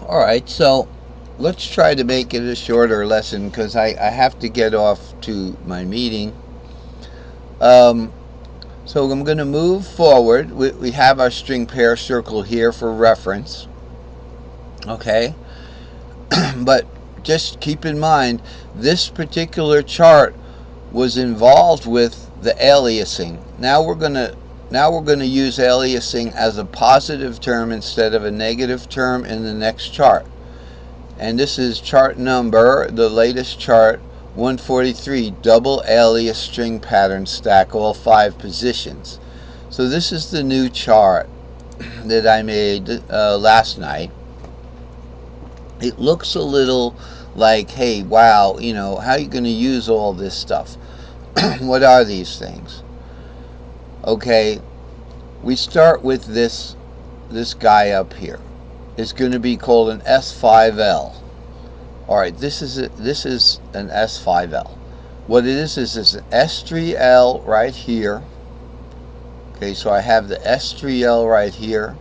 Alright, so let's try to make it a shorter lesson because I have to get off to my meeting. So I'm going to move forward. We have our string pair circle here for reference. Okay? But just keep in mind, this particular chart was involved with the aliasing. Now we're going to use aliasing as a positive term instead of a negative term in the next chart. And this is chart number, the latest chart, 143, double alias string pattern stack, all 5 positions. So this is the new chart that I made last night. It looks a little like, hey, wow, you know, how are you going to use all this stuff? What are these things? Okay, we start with this guy up here. It's going to be called an S5L. Alright, this is an S5L. What it is an S3L right here. Okay, so I have the S3L right here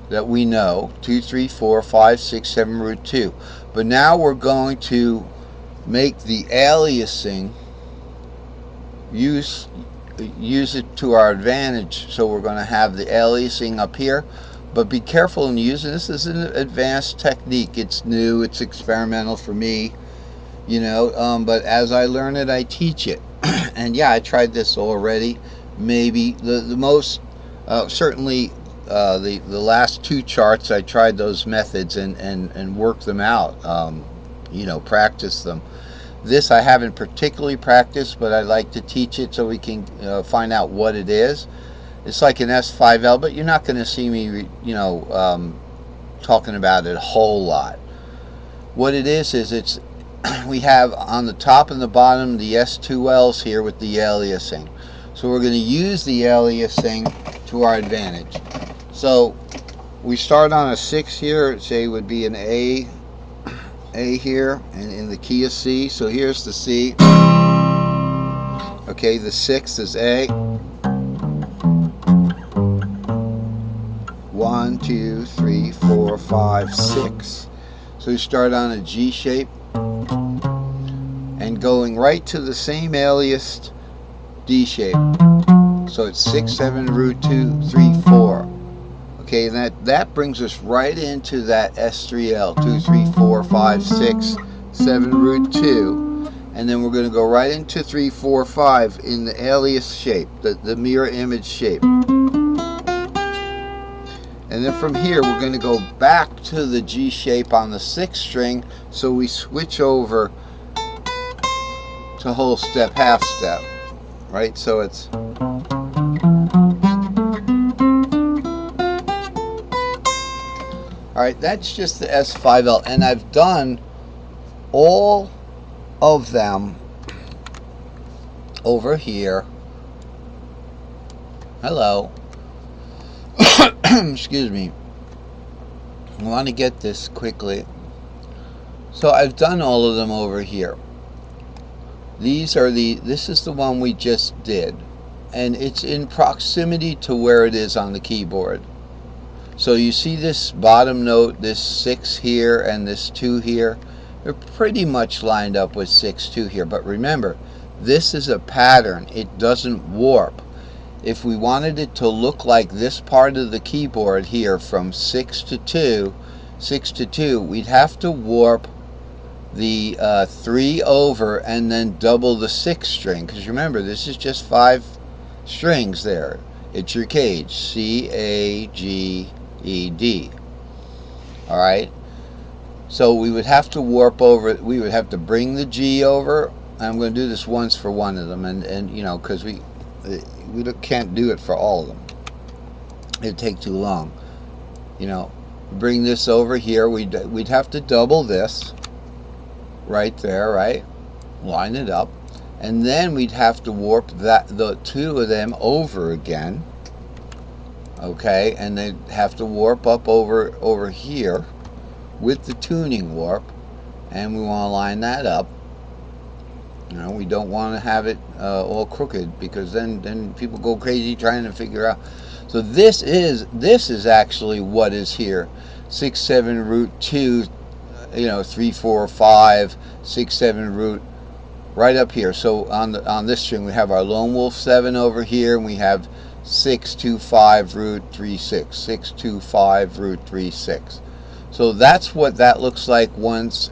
that we know, 2, 3, 4, 5, 6, 7, root 2. But now we're going to make the aliasing use it to our advantage. So we're going to have the aliasing up here. But be careful in using this. This is an advanced technique. It's new. It's experimental for me, you know. But as I learn it, I teach it. And yeah, I tried this already. Maybe the most certainly the last 2 charts, I tried those methods and worked them out. You know, practice them. This I haven't particularly practiced, but I like to teach it so we can find out what it is. It's like an S5L, but you're not going to see me, you know, talking about it a whole lot. What it is it's we have on the top and the bottom the S2Ls here with the aliasing. So we're going to use the aliasing to our advantage. So we start on a 6 here. Say would be an A here, and in the key of C. So here's the C. Okay, the 6 is A. 1, 2, 3, 4, 5, 6. So you start on a G shape and going right to the same aliased D shape. So it's 6, 7, root 2, 3, 4. Okay, and that brings us right into that S3L, 2, 3, 4, 5, 6, 7, root 2. And then we're going to go right into 3, 4, 5 in the alias shape, the mirror image shape. And then from here, we're going to go back to the G shape on the 6th string, so we switch over to whole step, half step, right? So it's alright, that's just the S5L, and I've done all of them over here. Hello. Excuse me. I want to get this quickly. So I've done all of them over here. This is the one we just did, and it's in proximity to where it is on the keyboard. So you see this bottom note, this 6 here and this 2 here, they're pretty much lined up with 6, 2 here. But remember, this is a pattern. It doesn't warp. If we wanted it to look like this part of the keyboard here from 6 to 2, we'd have to warp the 3 over and then double the 6th string. Because remember, this is just 5 strings there. It's your cage, C, A, G, E, D. Alright? So we would have to warp over, we would have to bring the G over. I'm going to do this once for one of them, and you know, because we can't do it for all of them. It'd take too long. You know, bring this over here. We'd have to double this right there, right? Line it up, and then we'd have to warp the 2 of them over again. Okay, and they'd have to warp up over here with the tuning warp, and we want to line that up. You know, we don't want to have it all crooked, because then people go crazy trying to figure out. So this is actually what is here. 6, 7, root 2, 3, 4, 5, 6, 7, root right up here. So on this string we have our lone wolf 7 over here, and we have 6, 2, 5, root 3, 6, 6, 2, 5, root 3, 6. So that's what that looks like once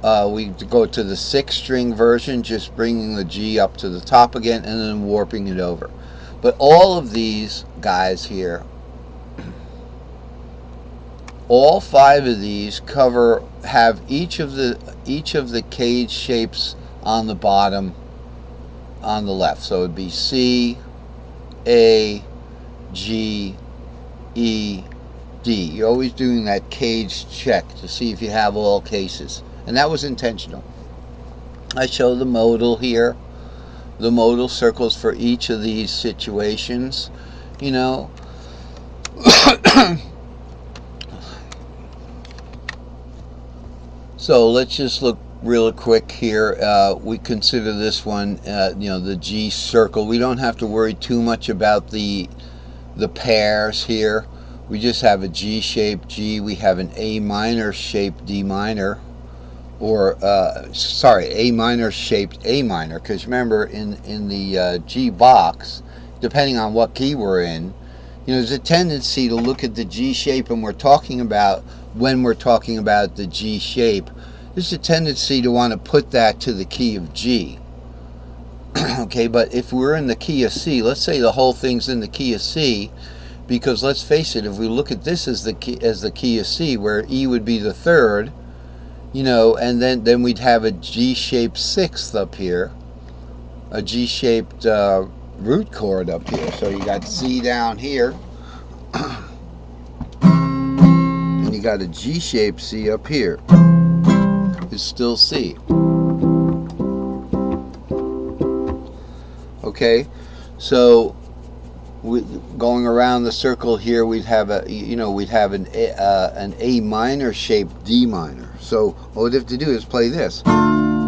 we go to the 6-string version, just bringing the G up to the top again and then warping it over. But all of these guys here, all 5 of these have each of the cage shapes on the bottom on the left. So it'd be C, A, G, E, D. You're always doing that cage check to see if you have all cases. And that was intentional. I show the modal here, the modal circles for each of these situations, So let's just look real quick here. We consider this one, the G circle. We don't have to worry too much about the pairs here. We just have a G-shaped G. We have an A minor shaped D minor, or A minor shaped A minor. Because remember, in the G box, depending on what key we're in, there's a tendency to look at the G shape, and when we're talking about the G shape, there's a tendency to want to put that to the key of G. Okay, but if we're in the key of C, let's say the whole thing's in the key of C, because let's face it, if we look at this as the key of C, where E would be the 3rd, and then we'd have a G-shaped 6th up here, a G-shaped root chord up here. So you got C down here, and you got a G-shaped C up here. It's still C. Okay, so going around the circle here, we'd have an A minor shaped D minor. So all we'd have to do is play this.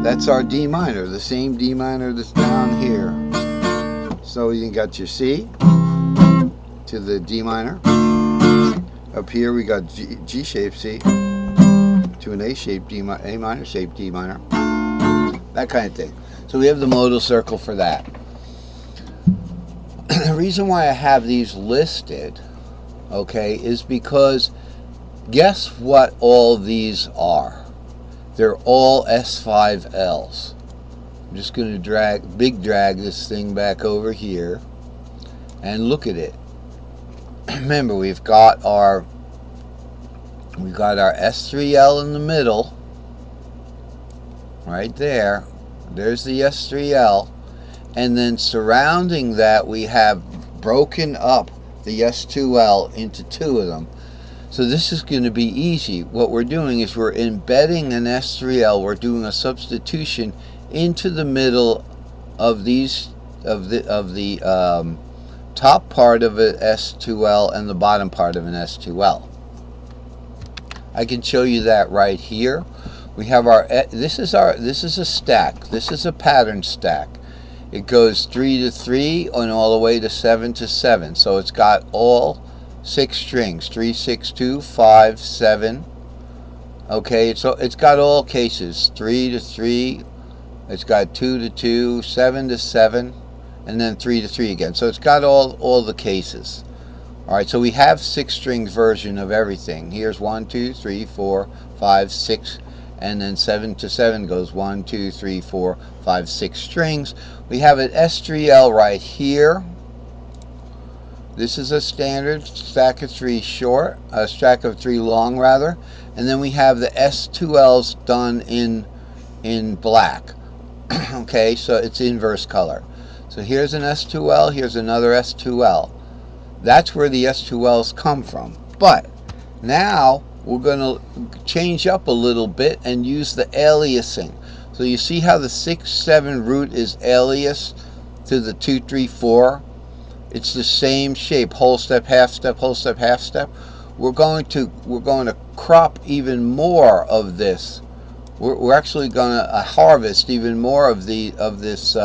That's our D minor, the same D minor that's down here. So you got your C to the D minor. Up here we got G shaped C to an A shaped A minor shaped D minor. That kind of thing. So we have the modal circle for that. The reason why I have these listed, okay, is because guess what all these are? They're all S5Ls. I'm just going to drag this thing back over here and look at it. Remember, we've got our S3L in the middle, right there. There's the S3L. And then surrounding that, we have broken up the S2L into 2 of them. So this is going to be easy. What we're doing is we're embedding an S3L. We're doing a substitution into the middle of the top part of an S2L and the bottom part of an S2L. I can show you that right here. We have this is a stack. This is a pattern stack. It goes 3 to 3 and all the way to 7 to 7. So it's got all 6 strings, 3, 6, 2, 5, 7. Okay, so it's got all cases, 3 to 3. It's got 2 to 2, 7 to 7, and then 3 to 3 again. So it's got all the cases. All right, so we have 6 strings version of everything. Here's 1, 2, 3, 4, 5, 6. And then 7 to 7 goes 1, 2, 3, 4, 5, 6 strings. We have an S3L right here. This is a standard stack of 3 short, a stack of 3 long rather. And then we have the S2Ls done in black. Okay, so it's inverse color. So here's an S2L, here's another S2L. That's where the S2Ls come from. But now we're going to change up a little bit and use the aliasing. So you see how the 6-7 root is alias to the 2-3-4? It's the same shape, whole step, half step, whole step, half step. We're going to crop even more of this. We're actually going to harvest even more of this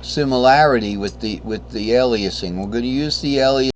similarity with the aliasing. We're going to use the aliasing